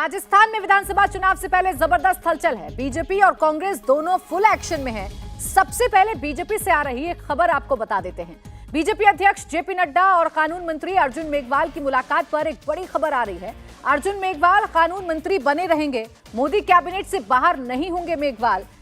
राजस्थान में विधानसभा चुनाव से पहले जबरदस्त हलचल है। बीजेपी और कांग्रेस दोनों फुल एक्शन में हैं। सबसे पहले बीजेपी से आ रही एक खबर आपको बता देते हैं। बीजेपी अध्यक्ष जेपी नड्डा और कानून मंत्री अर्जुन मेघवाल की मुलाकात पर एक बड़ी खबर आ रही है। अर्जुन मेघवाल कानून मंत्री बने रहेंगे, मोदी कैबिनेट से बाहर नहीं होंगे।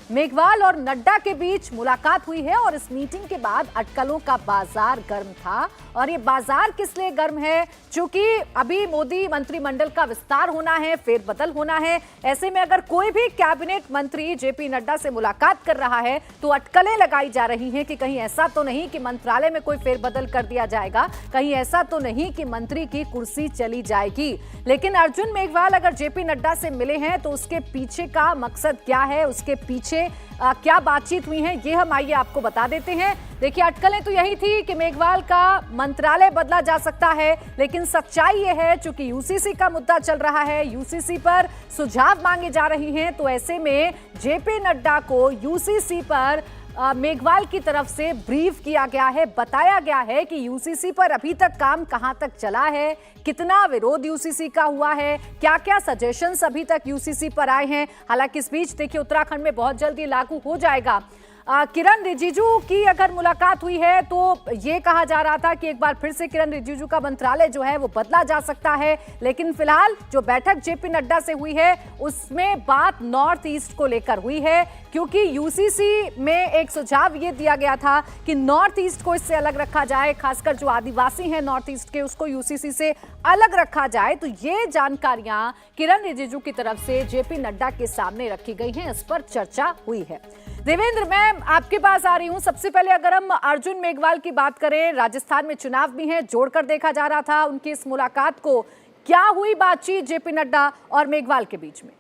मेघवाल और नड्डा के बीच मुलाकात हुई है और इस मीटिंग के बाद अटकलों का बाजार गर्म था। और ये बाजार किस लिए गर्म है? क्योंकि अभी मोदी मंत्रिमंडल का विस्तार होना है, फेरबदल होना है। ऐसे में अगर कोई भी कैबिनेट मंत्री जेपी नड्डा से मुलाकात कर रहा है तो अटकलें लगाई जा रही हैं कि कहीं ऐसा तो नहीं कि मंत्रालय में कोई फेरबदल कर दिया जाएगा, कहीं ऐसा तो नहीं कि मंत्री की कुर्सी चली जाएगी। लेकिन अर्जुन मेघवाल अगर जेपी नड्डा से मिले हैं तो उसके पीछे का मकसद क्या है, उसके पीछे क्या बातचीत हुई है, ये हम आइए आपको बता देते हैं। देखिए, अटकलें तो यही थी कि मेघवाल का मंत्रालय बदला जा सकता है, लेकिन सच्चाई ये है चूंकि यूसीसी का मुद्दा चल रहा है, यूसीसी पर सुझाव मांगे जा रही हैं, तो ऐसे में जेपी नड्डा को यूसीसी पर मेघवाल की तरफ से ब्रीफ किया गया है। बताया गया है कि यूसीसी पर अभी तक काम कहां तक चला है, कितना विरोध यूसीसी का हुआ है, क्या क्या सजेशंस अभी तक यूसीसी पर आए हैं। हालांकि इस बीच देखिए, उत्तराखंड में बहुत जल्दी लागू हो जाएगा। किरण रिजिजू की अगर मुलाकात हुई है तो ये कहा जा रहा था कि एक बार फिर से किरण रिजिजू का मंत्रालय जो है वो बदला जा सकता है। लेकिन फिलहाल जो बैठक जेपी नड्डा से हुई है उसमें बात नॉर्थ ईस्ट को लेकर हुई है, क्योंकि यूसीसी में एक सुझाव ये दिया गया था कि नॉर्थ ईस्ट को इससे अलग रखा जाए, खासकर जो आदिवासी हैं नॉर्थ ईस्ट के उसको यूसीसी से अलग रखा जाए। तो ये जानकारियां किरण रिजिजू की तरफ से जेपी नड्डा के सामने रखी गई हैं, इस पर चर्चा हुई है। देवेंद्र, मैं आपके पास आ रही हूं। सबसे पहले अगर हम अर्जुन मेघवाल की बात करें, राजस्थान में चुनाव भी हैं, जोड़कर देखा जा रहा था उनकी इस मुलाकात को। क्या हुई बातचीत जेपी नड्डा और मेघवाल के बीच में?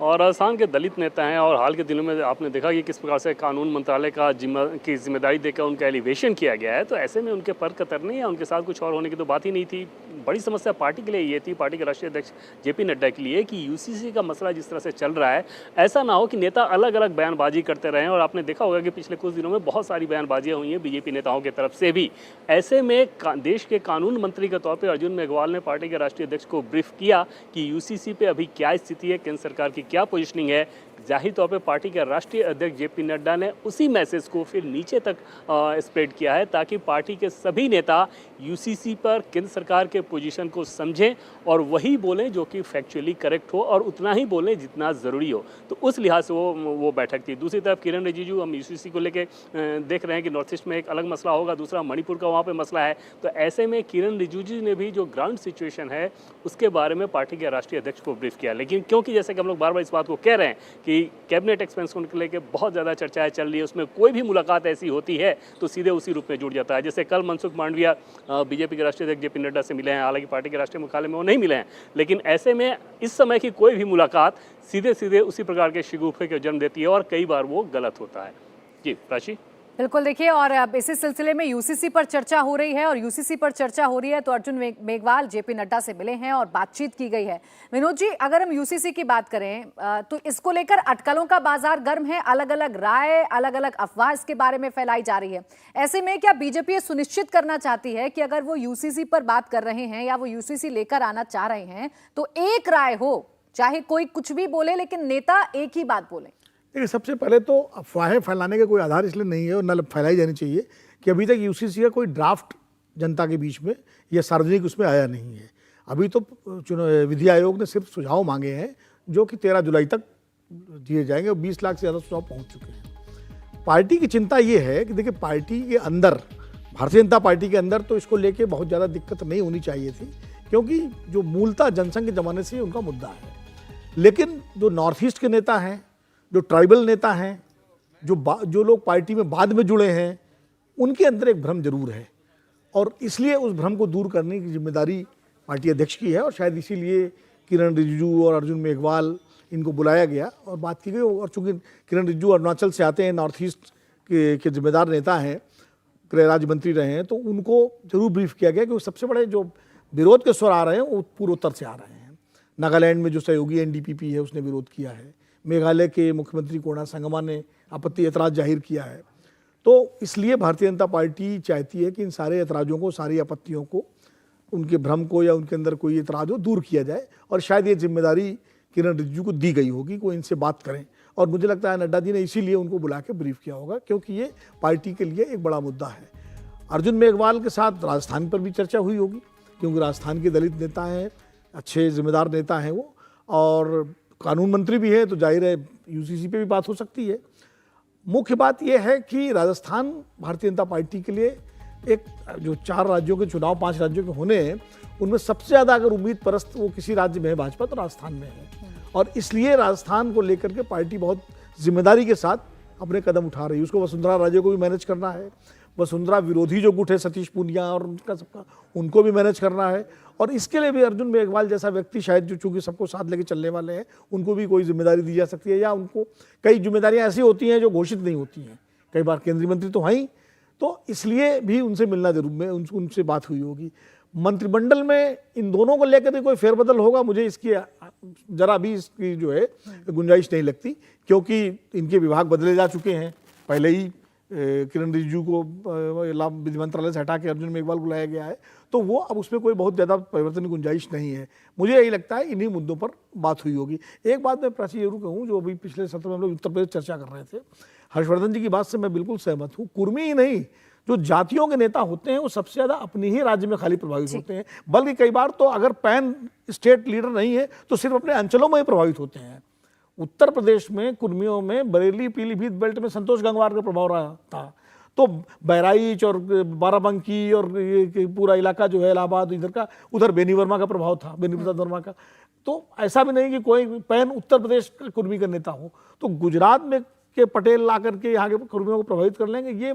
और राजस्थान के दलित नेता हैं और हाल के दिनों में आपने देखा कि किस प्रकार से कानून मंत्रालय की जिम्मेदारी देकर उनका एलिवेशन किया गया है। तो ऐसे में उनके पर कतरने या उनके साथ कुछ और होने की तो बात ही नहीं थी। बड़ी समस्या पार्टी के लिए ये थी, पार्टी के राष्ट्रीय अध्यक्ष जेपी नड्डा के लिए, कि यूसीसी का मसला जिस तरह से चल रहा है, ऐसा ना हो कि नेता अलग अलग बयानबाजी करते रहें। और आपने देखा होगा कि पिछले कुछ दिनों में बहुत सारी बयानबाजियाँ हुई हैं बीजेपी नेताओं की तरफ से भी। ऐसे में देश के कानून मंत्री के तौर पर अर्जुन मेघवाल ने पार्टी के राष्ट्रीय अध्यक्ष को ब्रीफ किया कि यूसीसी पे अभी क्या स्थिति है, केंद्र सरकार की क्या पोजिशनिंग है। जाहिर तौर पे पार्टी के राष्ट्रीय अध्यक्ष जेपी नड्डा ने उसी मैसेज को फिर नीचे तक स्प्रेड किया है, ताकि पार्टी के सभी नेता यूसीसी पर केंद्र सरकार के पोजीशन को समझें और वही बोलें जो कि फैक्चुअली करेक्ट हो, और उतना ही बोलें जितना ज़रूरी हो। तो उस लिहाज से वो बैठक थी। दूसरी तरफ किरण रिजिजू, हम यूसीसी को लेकर देख रहे हैं कि नॉर्थ ईस्ट में एक अलग मसला होगा, दूसरा मणिपुर का वहाँ पर मसला है। तो ऐसे में किरण रिजिजू ने भी जो ग्राउंड सिचुएशन है उसके बारे में पार्टी के राष्ट्रीय अध्यक्ष को ब्रीफ किया। लेकिन क्योंकि जैसे कि हम लोग बार बार इस बात को कह रहे हैं कि कैबिनेट एक्सपेंशन को लेकर बहुत ज़्यादा चर्चाएं चल रही है, उसमें कोई भी मुलाकात ऐसी होती है तो सीधे उसी रूप में जुड़ जाता है। जैसे कल मनसुख मांडविया बीजेपी के राष्ट्रीय अध्यक्ष जेपी नड्डा से मिले हैं, हालांकि पार्टी के राष्ट्रीय मुख्यालय में वो नहीं मिले हैं, लेकिन ऐसे में इस समय की कोई भी मुलाकात सीधे सीधे उसी प्रकार के शिगुफे को जन्म देती है और कई बार वो गलत होता है। जी प्राची। बिल्कुल, देखिए, और अब इसी सिलसिले में यूसीसी पर चर्चा हो रही है, और यूसीसी पर चर्चा हो रही है तो अर्जुन मेघवाल जेपी नड्डा से मिले हैं और बातचीत की गई है। विनोद जी, अगर हम यूसीसी की बात करें तो इसको लेकर अटकलों का बाजार गर्म है, अलग अलग राय, अलग अलग अफवाह इसके बारे में फैलाई जा रही है। ऐसे में क्या बीजेपी ये सुनिश्चित करना चाहती है कि अगर वो यूसीसी पर बात कर रहे हैं या वो यूसीसी लेकर आना चाह रहे हैं तो एक राय हो, चाहे कोई कुछ भी बोले लेकिन नेता एक ही बात बोले? देखिए, सबसे पहले तो अफवाहें फैलाने का कोई आधार इसलिए नहीं है और न फैलाई जानी चाहिए कि अभी तक यूसीसी का कोई ड्राफ्ट जनता के बीच में या सार्वजनिक उसमें आया नहीं है। अभी तो विधि आयोग ने सिर्फ सुझाव मांगे हैं जो कि 13 जुलाई तक दिए जाएंगे और 20 लाख से ज़्यादा सुझाव पहुंच चुके हैं। पार्टी की चिंता ये है कि देखिए, पार्टी के अंदर, भारतीय जनता पार्टी के अंदर तो इसको लेके बहुत ज़्यादा दिक्कत नहीं होनी चाहिए थी, क्योंकि जो मूलतः जनसंघ के ज़माने से उनका मुद्दा है। लेकिन जो नॉर्थ ईस्ट के नेता हैं, जो ट्राइबल नेता हैं, जो लोग पार्टी में बाद में जुड़े हैं, उनके अंदर एक भ्रम जरूर है और इसलिए उस भ्रम को दूर करने की जिम्मेदारी पार्टी अध्यक्ष की है। और शायद इसीलिए किरण रिजिजू और अर्जुन मेघवाल इनको बुलाया गया और बात की गई। और चूँकि किरण रिजिजू अरुणाचल से आते हैं, नॉर्थ ईस्ट के जिम्मेदार नेता हैं, गृह राज्य मंत्री रहे हैं, तो उनको जरूर ब्रीफ किया गया कि सबसे बड़े जो विरोध के स्वर आ रहे हैं वो पूर्वोत्तर से आ रहे हैं। नागालैंड में जो सहयोगी एनडीपीपी है उसने विरोध किया है, मेघालय के मुख्यमंत्री कोना संगमा ने आपत्ति ऐतराज़ जाहिर किया है। तो इसलिए भारतीय जनता पार्टी चाहती है कि इन सारे ऐतराज़ों को, सारी आपत्तियों को उनके भ्रम को या उनके अंदर कोई एतराज हो दूर किया जाए, और शायद ये जिम्मेदारी किरण रिजिजू को दी गई होगी, कोई इनसे बात करें। और मुझे लगता है नड्डा जी ने इसीलिए उनको बुला के ब्रीफ किया होगा, क्योंकि ये पार्टी के लिए एक बड़ा मुद्दा है। अर्जुन मेघवाल के साथ राजस्थान पर भी चर्चा हुई होगी, क्योंकि राजस्थान के दलित नेता हैं, अच्छे जिम्मेदार नेता हैं वो, और कानून मंत्री भी है, तो जाहिर है यूसीसी पे भी बात हो सकती है। मुख्य बात यह है कि राजस्थान भारतीय जनता पार्टी के लिए एक, जो 4 राज्यों के चुनाव 5 राज्यों के होने हैं, उनमें सबसे ज़्यादा अगर उम्मीद परस्त वो किसी राज्य में है भाजपा, तो राजस्थान में है। और इसलिए राजस्थान को लेकर के पार्टी बहुत जिम्मेदारी के साथ अपने कदम उठा रही है। उसको वसुंधरा राजे को भी मैनेज करना है, वसुंधरा विरोधी जो गुट है सतीश पूनिया और उनका सबका, उनको भी मैनेज करना है। और इसके लिए भी अर्जुन मेघवाल जैसा व्यक्ति शायद, जो चूंकि सबको साथ लेके चलने वाले हैं, उनको भी कोई जिम्मेदारी दी जा सकती है, या उनको कई जिम्मेदारियां ऐसी होती हैं जो घोषित नहीं होती हैं। कई बार केंद्रीय मंत्री तो हैं ही, तो इसलिए भी उनसे मिलना जरूर में उनसे बात हुई होगी। मंत्रिमंडल में इन दोनों को लेकर के कोई फेरबदल होगा, मुझे इसकी जरा भी इसकी जो है गुंजाइश नहीं लगती, क्योंकि इनके विभाग बदले जा चुके हैं। पहले ही किरण रिजिजू को विधि मंत्रालय से हटा के अर्जुन मेघवाल बुलाया गया है, तो वो अब उसमें कोई बहुत ज़्यादा परिवर्तन की गुंजाइश नहीं है। मुझे यही लगता है इन्हीं मुद्दों पर बात हुई होगी। एक बात मैं प्राची जरूर कहूँ, जो अभी पिछले सत्र में हम लोग उत्तर प्रदेश चर्चा कर रहे थे, हर्षवर्धन जी की बात से मैं बिल्कुल सहमत हूँ। कुर्मी ही नहीं, जो जातियों के नेता होते हैं वो सबसे ज़्यादा अपने ही राज्य में खाली प्रभावित होते हैं, बल्कि कई बार तो अगर पैन स्टेट लीडर नहीं है तो सिर्फ अपने अंचलों में ही प्रभावित होते हैं। उत्तर प्रदेश में कुर्मियों में बरेली पीलीभीत बेल्ट में संतोष गंगवार का प्रभाव रहा था, तो बहराइच और बाराबंकी और ये पूरा इलाका जो है इलाहाबाद इधर का, उधर बेनी वर्मा का प्रभाव था, बेनी प्रसाद वर्मा का। तो ऐसा भी नहीं कि कोई पैन उत्तर प्रदेश का कुर्मी का नेता हो, तो गुजरात में के पटेल ला करके यहाँ के कुर्मियों को प्रभावित कर लेंगे। ये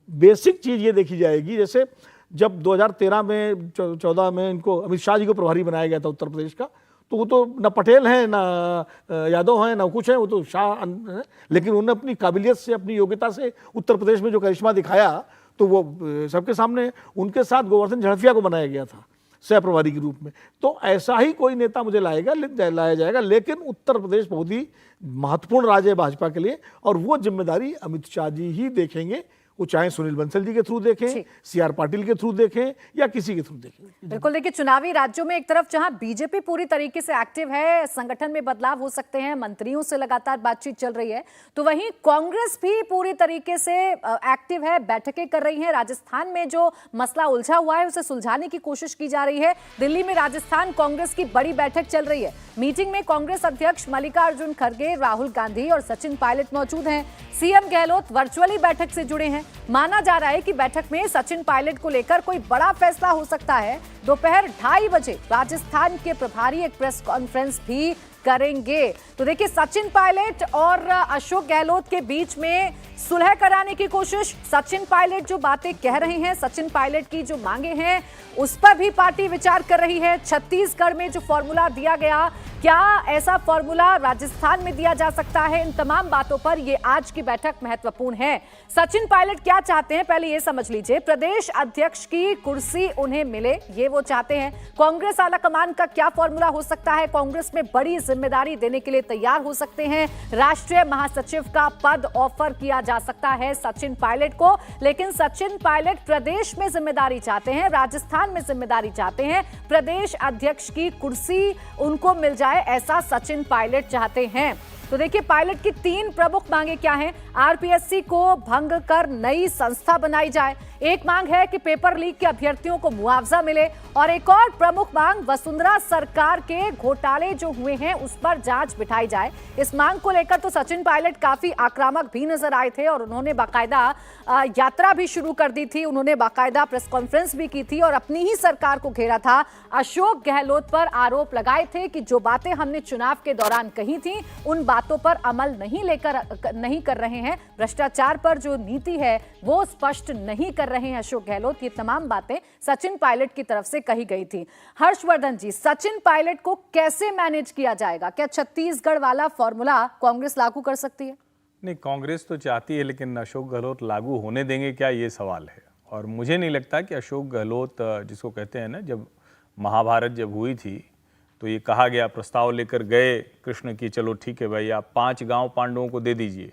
बेसिक चीज़ ये देखी जाएगी। जैसे जब 2013 में 14 में इनको अमित शाह जी को प्रभारी बनाया गया था उत्तर प्रदेश का, तो वो तो न पटेल हैं न यादव हैं न कुछ हैं, वो तो शाह हैं, लेकिन उन्होंने अपनी काबिलियत से, अपनी योग्यता से उत्तर प्रदेश में जो करिश्मा दिखाया, तो वो सबके सामने। उनके साथ गोवर्धन झड़फिया को बनाया गया था सह प्रभारी के रूप में। तो ऐसा ही कोई नेता मुझे लाया जाएगा, लेकिन उत्तर प्रदेश बहुत ही महत्वपूर्ण राज्य है भाजपा के लिए, और वो जिम्मेदारी अमित शाह जी ही देखेंगे। वो चाहे सुनील बंसल जी के थ्रू देखें, सीआर पाटिल के थ्रू देखें, या किसी के थ्रू देखें। बिल्कुल, देखिए चुनावी राज्यों में एक तरफ जहां बीजेपी पूरी तरीके से एक्टिव है, संगठन में बदलाव हो सकते हैं, मंत्रियों से लगातार बातचीत चल रही है, तो वहीं कांग्रेस भी पूरी तरीके से एक्टिव है, बैठकें कर रही है। राजस्थान में जो मसला उलझा हुआ है उसे सुलझाने की कोशिश की जा रही है। दिल्ली में राजस्थान कांग्रेस की बड़ी बैठक चल रही है। मीटिंग में कांग्रेस अध्यक्ष मल्लिकार्जुन खड़गे, राहुल गांधी और सचिन पायलट मौजूद हैं। सीएम गहलोत वर्चुअली बैठक से जुड़े हैं। माना जा रहा है कि बैठक में सचिन पायलट को लेकर कोई बड़ा फैसला हो सकता है। दोपहर 2:30 बजे राजस्थान के प्रभारी एक प्रेस कॉन्फ्रेंस भी करेंगे। तो देखिए, सचिन पायलट और अशोक गहलोत के बीच में सुलह कराने की कोशिश। सचिन पायलट जो बातें कह रहे हैं, सचिन पायलट की जो मांगे हैं, उस पर भी पार्टी विचार कर रही है। छत्तीसगढ़ में जो फॉर्मूला दिया गया, क्या ऐसा फॉर्मूला राजस्थान में दिया जा सकता है? इन तमाम बातों पर ये आज की बैठक महत्वपूर्ण है। सचिन पायलट क्या चाहते हैं, पहले ये समझ लीजिए। प्रदेश अध्यक्ष की कुर्सी उन्हें मिले, ये वो चाहते हैं। कांग्रेस आलाकमान का क्या फॉर्मूला हो सकता है? कांग्रेस में बड़ी जिम्मेदारी देने के लिए तैयार हो सकते हैं। राष्ट्रीय महासचिव का पद ऑफर किया जा सकता है सचिन पायलट को, लेकिन सचिन पायलट प्रदेश में जिम्मेदारी चाहते हैं, राजस्थान में जिम्मेदारी चाहते हैं। प्रदेश अध्यक्ष की कुर्सी उनको मिल जाए, ऐसा सचिन पायलट चाहते हैं। तो देखिए, पायलट की 3 प्रमुख मांगे क्या हैं? आरपीएससी को भंग कर नई संस्था बनाई जाए। एक मांग है कि पेपर लीक के अभ्यर्थियों को मुआवजा मिले, और एक और प्रमुख मांग वसुंधरा सरकार के घोटाले जो हुए हैं उस पर जांच बिठाई जाए। इस मांग को लेकर तो सचिन पायलट काफी आक्रामक भी नजर आए थे, और उन्होंने बाकायदा यात्रा भी शुरू कर दी थी, उन्होंने बाकायदा प्रेस कॉन्फ्रेंस भी की थी और अपनी ही सरकार को घेरा था। अशोक गहलोत पर आरोप लगाए थे कि जो बातें हमने चुनाव के दौरान कही थी, उन बातों पर अमल नहीं कर रहे हैं। भ्रष्टाचार पर जो नीति है वो स्पष्ट नहीं कर रहे हैं अशोक गहलोत। ये तमाम बातें सचिन पायलट की तरफ से कही गई थी। हर्षवर्धन जी, सचिन पायलट को कैसे मैनेज किया जाएगा? क्या छत्तीसगढ़ वाला फॉर्मूला कांग्रेस लागू कर सकती है? नहीं, कांग्रेस तो चाहती है, लेकिन अशोक गहलोत लागू होने देंगे क्या, ये सवाल है। और मुझे नहीं लगता कि अशोक गहलोत, जिसको कहते हैं ना, जब महाभारत जब हुई थी तो ये कहा गया, प्रस्ताव लेकर गए कृष्ण की, चलो ठीक है भाई, आप 5 गांव पांडवों को दे दीजिए,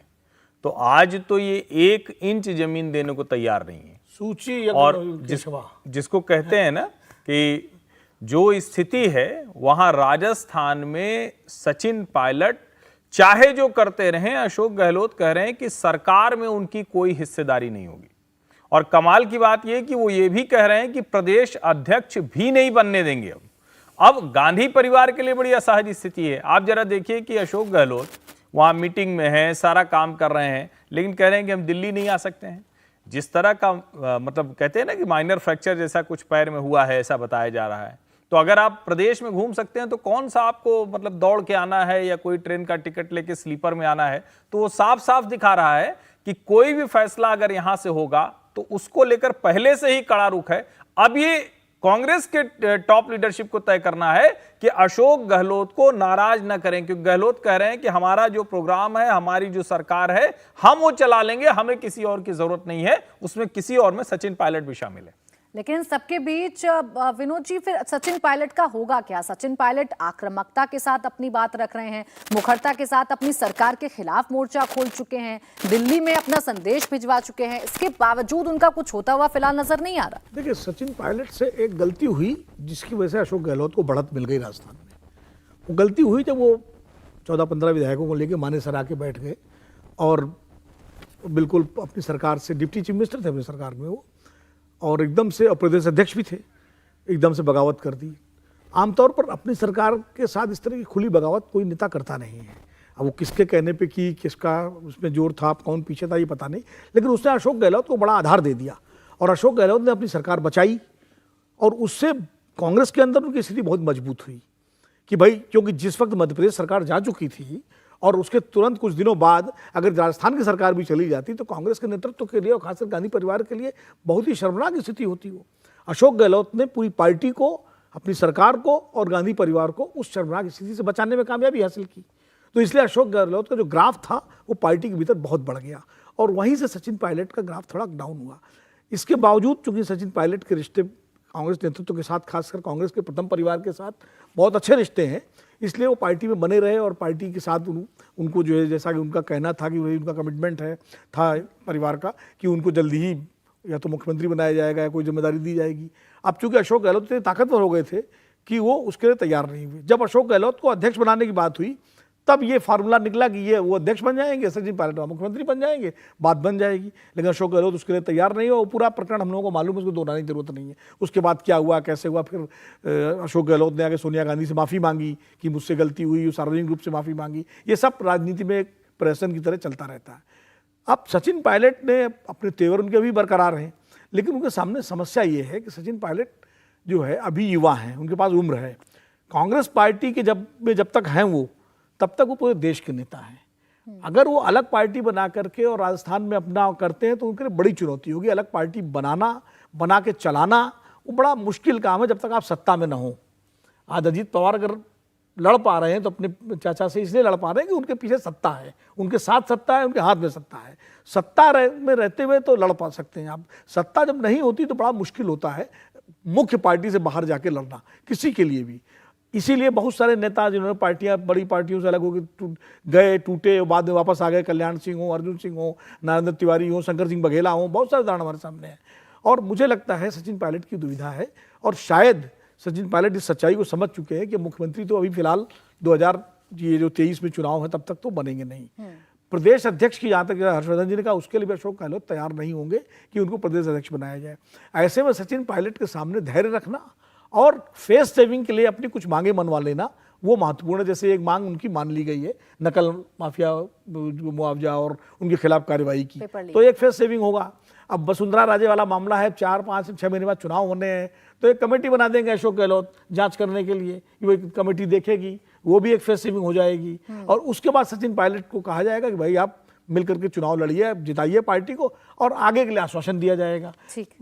तो आज तो ये 1 इंच जमीन देने को तैयार नहीं है। सूची और जिसको कहते हैं ना कि जो स्थिति है वहां राजस्थान में सचिन पायलट चाहे जो करते रहें, अशोक गहलोत कह रहे हैं कि सरकार में उनकी कोई हिस्सेदारी नहीं होगी। और कमाल की बात यह कि वो ये भी कह रहे हैं कि प्रदेश अध्यक्ष भी नहीं बनने देंगे। अब गांधी परिवार के लिए बड़ी असहज स्थिति है। आप जरा देखिए कि अशोक गहलोत वहां मीटिंग में हैं, सारा काम कर रहे हैं, लेकिन कह रहे हैं कि हम दिल्ली नहीं आ सकते हैं। जिस तरह का मतलब कहते हैं ना कि माइनर फ्रैक्चर जैसा कुछ पैर में हुआ है, ऐसा बताया जा रहा है। तो अगर आप प्रदेश में घूम सकते हैं तो कौन सा आपको मतलब दौड़ के आना है या कोई ट्रेन का टिकट लेके स्लीपर में आना है। तो वो साफ साफ दिखा रहा है कि कोई भी फैसला अगर यहां से होगा तो उसको लेकर पहले से ही कड़ा रुख है। अब ये कांग्रेस के टॉप लीडरशिप को तय करना है कि अशोक गहलोत को नाराज न करें, क्योंकि गहलोत कह रहे हैं कि हमारा जो प्रोग्राम है, हमारी जो सरकार है, हम वो चला लेंगे, हमें किसी और की जरूरत नहीं है। उसमें किसी और में सचिन पायलट भी शामिल है। लेकिन सबके बीच विनोद जी, फिर सचिन पायलट का होगा क्या? सचिन पायलट आक्रामकता के साथ अपनी बात रख रहे हैं, मुखरता के साथ अपनी सरकार के खिलाफ मोर्चा खोल चुके हैं, दिल्ली में अपना संदेश भिजवा चुके हैं। इसके बावजूद उनका कुछ होता हुआ फिलहाल नजर नहीं आ रहा। देखिए, सचिन पायलट से एक गलती हुई जिसकी वजह से अशोक गहलोत को बढ़त मिल गई राजस्थान में। वो गलती हुई जब वो 14-15 विधायकों को लेकर मानेसर आके बैठ गए और बिल्कुल अपनी सरकार से, डिप्टी चीफ मिनिस्टर थे अपनी सरकार में वो, और एकदम से प्रदेश अध्यक्ष भी थे, एकदम से बगावत कर दी। आमतौर पर अपनी सरकार के साथ इस तरह की खुली बगावत कोई नेता करता नहीं है। अब वो किसके कहने पे की, किसका उसमें जोर था, कौन पीछे था, ये पता नहीं, लेकिन उसने अशोक गहलोत को बड़ा आधार दे दिया और अशोक गहलोत ने अपनी सरकार बचाई और उससे कांग्रेस के अंदर उनकी स्थिति बहुत मजबूत हुई कि भाई, क्योंकि जिस वक्त मध्य प्रदेश सरकार जा चुकी थी और उसके तुरंत कुछ दिनों बाद अगर राजस्थान की सरकार भी चली जाती तो कांग्रेस के नेतृत्व के लिए और खासकर गांधी परिवार के लिए बहुत ही शर्मनाक स्थिति होती। वो अशोक गहलोत ने पूरी पार्टी को, अपनी सरकार को और गांधी परिवार को उस शर्मनाक स्थिति से बचाने में कामयाबी हासिल की। तो इसलिए अशोक गहलोत का जो ग्राफ था वो पार्टी के भीतर बहुत बढ़ गया और वहीं से सचिन पायलट का ग्राफ थोड़ा डाउन हुआ। इसके बावजूद चूंकि सचिन पायलट के रिश्ते कांग्रेस नेतृत्व के साथ, खासकर कांग्रेस के प्रथम परिवार के साथ बहुत अच्छे रिश्ते हैं, इसलिए वो पार्टी में बने रहे और पार्टी के साथ उनको जो है, जैसा कि उनका कहना था कि वही उनका कमिटमेंट था परिवार का कि उनको जल्दी ही या तो मुख्यमंत्री बनाया जाएगा या कोई जिम्मेदारी दी जाएगी। अब चूंकि अशोक गहलोत इतने ताकतवर हो गए थे कि वो उसके लिए तैयार नहीं हुए। जब अशोक गहलोत को अध्यक्ष बनाने की बात हुई तब ये फार्मूला निकला कि ये वो अध्यक्ष बन जाएंगे, सचिन पायलट मुख्यमंत्री बन जाएंगे, बात बन जाएगी। लेकिन अशोक गहलोत उसके लिए तैयार नहीं हुआ। वो पूरा प्रकरण हम लोगों को मालूम है, उसको दोहराने की जरूरत नहीं है। उसके बाद क्या हुआ, कैसे हुआ, फिर अशोक गहलोत ने आगे सोनिया गांधी से माफ़ी मांगी कि मुझसे गलती हुई, सार्वजनिक रूप से माफ़ी मांगी। ये सब राजनीति में एक प्रहसन की तरह चलता रहता है। अब सचिन पायलट ने अपने तेवर उनके अभी बरकरार हैं, लेकिन उनके सामने समस्या ये है कि सचिन पायलट जो है अभी युवा हैं, उनके पास उम्र है। कांग्रेस पार्टी के जब तक हैं वो, तब तक वो पूरे देश के नेता हैं। अगर वो अलग पार्टी बना करके और राजस्थान में अपना करते हैं तो उनके लिए बड़ी चुनौती होगी। अलग पार्टी बना के चलाना वो बड़ा मुश्किल काम है जब तक आप सत्ता में ना हो। आज अजीत पवार अगर लड़ पा रहे हैं तो अपने चाचा से इसलिए लड़ पा रहे हैं कि उनके पीछे सत्ता है, उनके साथ सत्ता है, उनके हाथ में सत्ता है। सत्ता में रहते हुए तो लड़ पा सकते हैं आप, सत्ता जब नहीं होती तो बड़ा मुश्किल होता है मुख्य पार्टी से बाहर जाके लड़ना किसी के लिए भी। इसीलिए बहुत सारे नेता जिन्होंने पार्टियां, बड़ी पार्टियों से अलग होकर गए, टूटे, बाद में वापस आ गए, कल्याण सिंह हो, अर्जुन सिंह हो, नरेंद्र तिवारी हो, शंकर सिंह बघेला हो, बहुत सारे उदाहरण हमारे सामने हैं। और मुझे लगता है सचिन पायलट की दुविधा है और शायद सचिन पायलट इस सच्चाई को समझ चुके हैं कि मुख्यमंत्री तो अभी फिलहाल 2023 में चुनाव है तब तक तो बनेंगे नहीं। प्रदेश अध्यक्ष की, जहाँ तक हर्षवर्धन जी ने कहा, उसके लिए भी अशोक गहलोत तैयार नहीं होंगे कि उनको प्रदेश अध्यक्ष बनाया जाए। ऐसे में सचिन पायलट के सामने धैर्य रखना और फेस सेविंग के लिए अपनी कुछ मांगे मनवा लेना वो महत्वपूर्ण है। जैसे एक मांग उनकी मान ली गई है नकल माफिया मुआवजा और उनके खिलाफ कार्रवाई की, तो एक फेस सेविंग होगा। अब वसुंधरा राजे वाला मामला है, 4, 5, 6 महीने बाद चुनाव होने हैं, तो एक कमेटी बना देंगे अशोक गहलोत जांच करने के लिए, वो एक कमेटी देखेगी, वो भी एक फेस सेविंग हो जाएगी। और उसके बाद सचिन पायलट को कहा जाएगा कि भाई आप मिलकर के चुनाव लड़िए, जिताइए पार्टी को और आगे के लिए आश्वासन दिया जाएगा।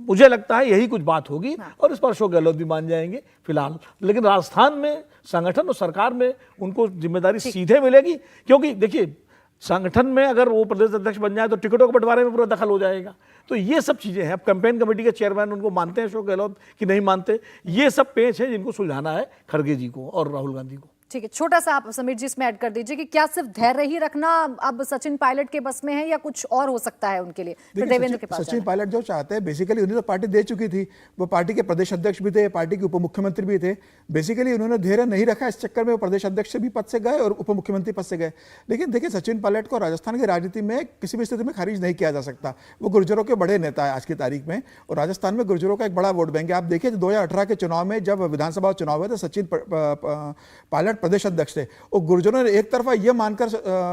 मुझे लगता है यही कुछ बात होगी और इस पर अशोक गहलोत भी मान जाएंगे फिलहाल। लेकिन राजस्थान में संगठन और सरकार में उनको जिम्मेदारी सीधे मिलेगी, क्योंकि देखिए संगठन में अगर वो प्रदेश अध्यक्ष बन जाए तो टिकटों के बंटवारे में पूरा दखल हो जाएगा। तो ये सब चीजें हैं। अब कैंपेन कमेटी के चेयरमैन उनको मानते हैं अशोक गहलोत कि नहीं मानते, ये सब पेच है जिनको सुलझाना है खड़गे जी को और राहुल गांधी को। ठीक है, छोटा सा आप समीर जी इसमें ऐड कर दीजिए कि क्या सिर्फ धैर्य ही रखना अब सचिन पायलट के बस में है या कुछ और हो सकता है उनके लिए? फिर देवेंद्र के पास सचिन पायलट जो चाहते हैं, बेसिकली उन्हें तो पार्टी दे चुकी थी, वो पार्टी के प्रदेश अध्यक्ष भी थे, पार्टी के उप मुख्यमंत्री भी थे। बेसिकली उन्होंने धैर्य नहीं रखा, इस चक्कर में वो प्रदेश अध्यक्ष भी पद से गए और उप मुख्यमंत्री पद से गए। लेकिन देखिए, सचिन पायलट को राजस्थान की राजनीति में किसी भी स्थिति में खारिज नहीं किया जा सकता। वो गुर्जरों के बड़े नेता है आज की तारीख में, और राजस्थान में गुर्जरों का एक बड़ा वोट बैंक है। आप देखिए 2018 के चुनाव में जब विधानसभा चुनाव हुए तो सचिन पायलट प्रदेश अध्यक्ष थे, और गुर्जरों ने एक तरफा यह मानकर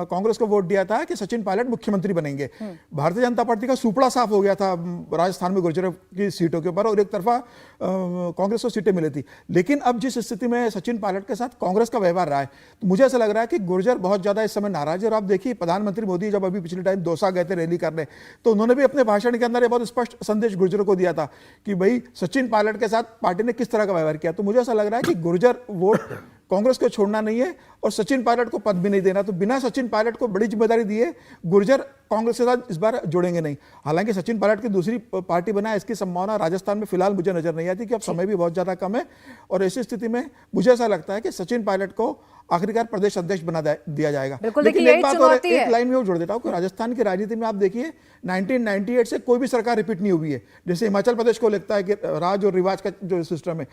कांग्रेस को वोट दिया था कि सचिन पायलट मुख्यमंत्री बनेंगे। भारतीय जनता पार्टी का सुपड़ा साफ हो गया था राजस्थान में गुर्जरों की सीटों के ऊपर, और एक तरफा कांग्रेस को सीटें मिली थी। लेकिन अब जिस स्थिति में सचिन पायलट के साथ कांग्रेस का व्यवहार रहा है, तो मुझे ऐसा लग रहा है कि गुर्जर बहुत ज्यादा इस समय नाराज है। और आप देखिए, प्रधानमंत्री मोदी जब अभी पिछले टाइम दौसा गए थे रैली करने, तो उन्होंने भी अपने भाषण के अंदर ये बहुत स्पष्ट संदेश गुर्जरों को दिया था कि भाई सचिन पायलट के साथ पार्टी ने किस तरह का व्यवहार किया। तो मुझे ऐसा लग रहा है कि गुर्जर वोट कांग्रेस को छोड़ना नहीं है और सचिन पायलट को पद भी नहीं देना। तो बिना सचिन पायलट को बड़ी जिम्मेदारी दिए गुर्जर कांग्रेस के साथ इस बार जुड़ेंगे नहीं। हालांकि सचिन पायलट की दूसरी पार्टी बनाए, इसकी संभावना राजस्थान में फिलहाल मुझे नजर नहीं आती, कि अब समय भी बहुत ज्यादा कम है। और ऐसी स्थिति में मुझे ऐसा लगता है कि सचिन पायलट को आखिरकार प्रदेश अध्यक्ष बना दिया जाएगा। लेकिन एक बात और, एक लाइन में और जोड़ देता हूं कि राजस्थान की राजनीति में आप देखिए 1998 से कोई भी सरकार रिपीट नहीं हुई है। जैसे हिमाचल प्रदेश को लगता है कि राज और रिवाज का जो सिस्टम है,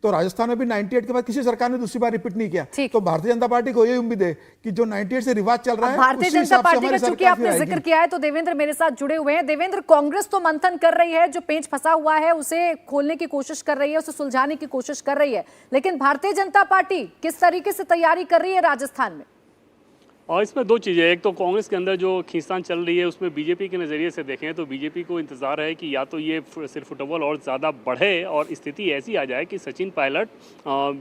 तो राजस्थान में भी 98 के बाद किसी सरकार ने दूसरी बार रिपीट नहीं किया। तो भारतीय जनता पार्टी को यही उम्मीद है कि जो 98 से रिवाज चल रहा है, भारतीय जनता पार्टी का चूंकि आपने जिक्र किया है, तो देवेंद्र मेरे साथ जुड़े हुए हैं। देवेंद्र, कांग्रेस तो मंथन कर रही है, जो पेंच फंसा हुआ है उसे खोलने की कोशिश कर रही है, उसे सुलझाने की कोशिश कर रही है, लेकिन भारतीय जनता पार्टी किस तरीके से तैयारी कर रही है राजस्थान में? और इसमें दो चीज़ें, एक तो कांग्रेस के अंदर जो खींचतान चल रही है उसमें बीजेपी के नज़रिए से देखें तो बीजेपी को इंतज़ार है कि या तो ये सिर्फ फुटबॉल और ज़्यादा बढ़े और स्थिति ऐसी आ जाए कि सचिन पायलट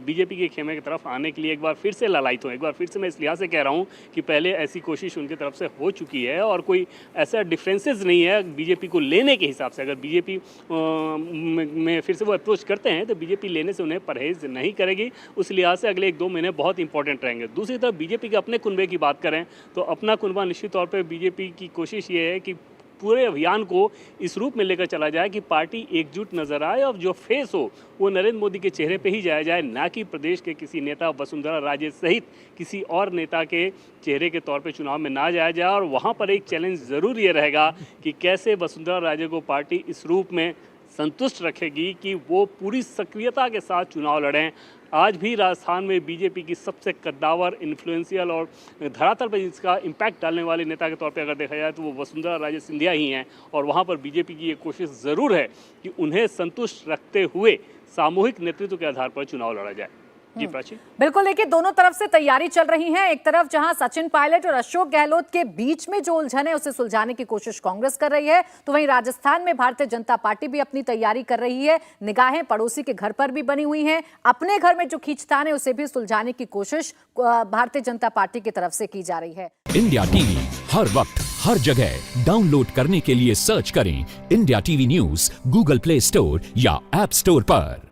बीजेपी के खेमे की तरफ आने के लिए एक बार फिर से ललायित हो। एक बार फिर से मैं इस लिहाज से कह रहा हूँ कि पहले ऐसी कोशिश उनकी तरफ से हो चुकी है और कोई ऐसा डिफरेंसेस नहीं है बीजेपी को लेने के हिसाब से। अगर बीजेपी में फिर से वो अप्रोच करते हैं तो बीजेपी लेने से उन्हें परहेज नहीं करेगी। उस लिहाज से अगले 1-2 महीने बहुत इंपॉर्टेंट रहेंगे। दूसरी तरफ बीजेपी के अपने कुनबे की बात करें तो अपना कुनबा निश्चित तौर पे बीजेपी की कोशिश ये है कि पूरे अभियान को इस रूप में लेकर चला जाए कि पार्टी एकजुट नजर आए और जो फेस हो वो नरेंद्र मोदी के चेहरे पे ही जाया जाए, ना कि प्रदेश के किसी नेता वसुंधरा राजे सहित किसी और नेता के चेहरे के तौर पे चुनाव में ना जाया जाए। और वहाँ पर एक चैलेंज ज़रूर ये रहेगा कि कैसे वसुंधरा राजे को पार्टी इस रूप में संतुष्ट रखेगी कि वो पूरी सक्रियता के साथ चुनाव लड़ें। आज भी राजस्थान में बीजेपी की सबसे कद्दावर, इन्फ्लुएंशियल और धरातल पर जिसका इम्पैक्ट डालने वाले नेता के तौर पे अगर देखा जाए तो वो वसुंधरा राजे सिंधिया ही हैं। और वहाँ पर बीजेपी की ये कोशिश ज़रूर है कि उन्हें संतुष्ट रखते हुए सामूहिक नेतृत्व के आधार पर चुनाव लड़ा जाए। जी प्राची, बिल्कुल। देखिए, दोनों तरफ से तैयारी चल रही है। एक तरफ जहां सचिन पायलट और अशोक गहलोत के बीच में जो उलझन है उसे सुलझाने की कोशिश कांग्रेस कर रही है, तो वहीं राजस्थान में भारतीय जनता पार्टी भी अपनी तैयारी कर रही है। निगाहें पड़ोसी के घर पर भी बनी हुई हैं, अपने घर में जो खींचतान है उसे भी सुलझाने की कोशिश भारतीय जनता पार्टी की तरफ से की जा रही है। इंडिया टीवी हर वक्त हर जगह डाउनलोड करने के लिए सर्च करें India TV news Google play store या ऐप स्टोर पर।